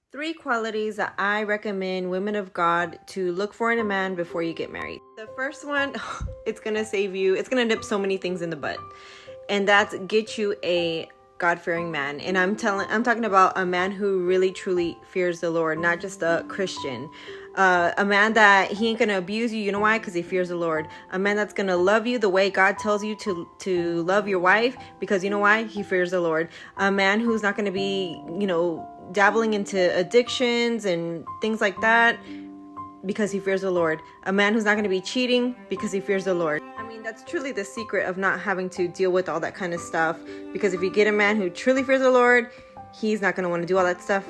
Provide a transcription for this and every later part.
Three qualities that I recommend women of God to look for in a man before you get married. The first one, it's gonna save you. It's gonna nip so many things in the bud, and that's get you a God-fearing man. And I'm talking about a man who really truly fears the Lord, not just a Christian. A man that he ain't gonna abuse you. You know why? Because he fears the Lord. A man that's gonna love you the way God tells you to love your wife, because you know why? He fears the Lord. A man who's not gonna be, dabbling into addictions and things like that, because he fears the Lord. A man who's not going to be cheating, because he fears the Lord. I mean, that's truly the secret of not having to deal with all that kind of stuff. Because if you get a man who truly fears the Lord, he's not going to want to do all that stuff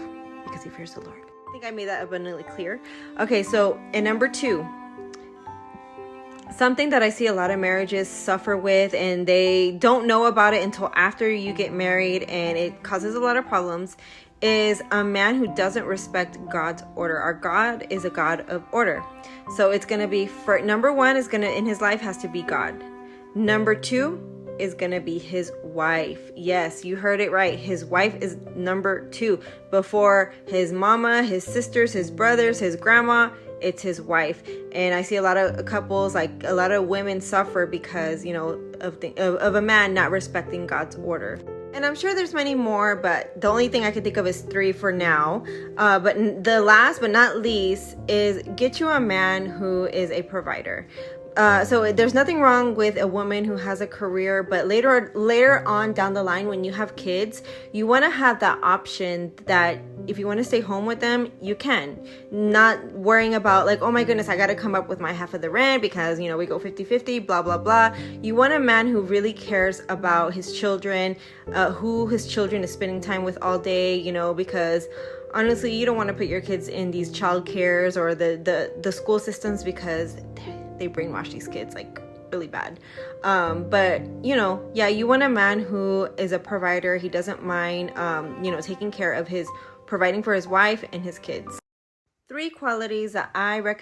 because he fears the Lord. I think I made that abundantly clear. Okay, so in number 2, something that I see a lot of marriages suffer with, and they don't know about it until after you get married, and it causes a lot of problems, is a man who doesn't respect God's order. Our God is a God of order. So it's going to be, for number 1 is going to, in his life, has to be God. Number 2 is going to be his wife. Yes, you heard it right. His wife is number 2. Before his mama, his sisters, his brothers, his grandma, it's his wife. And I see a lot of couples, like a lot of women, suffer because, of a man not respecting God's order. And I'm sure there's many more, but the only thing I can think of is 3 for now. But the last but not least is get you a man who is a provider. So there's nothing wrong with a woman who has a career, but later on down the line, when you have kids, you want to have that option that if you want to stay home with them, you can. Not worrying about like, oh my goodness, I got to come up with my half of the rent because, we go 50-50, blah, blah, blah. You want a man who really cares about his children, who his children is spending time with all day, because honestly, you don't want to put your kids in these child cares or the school systems, because they brainwash these kids like really bad. But you want a man who is a provider. He doesn't mind, taking care of providing for his wife and his kids. 3 qualities that I recommend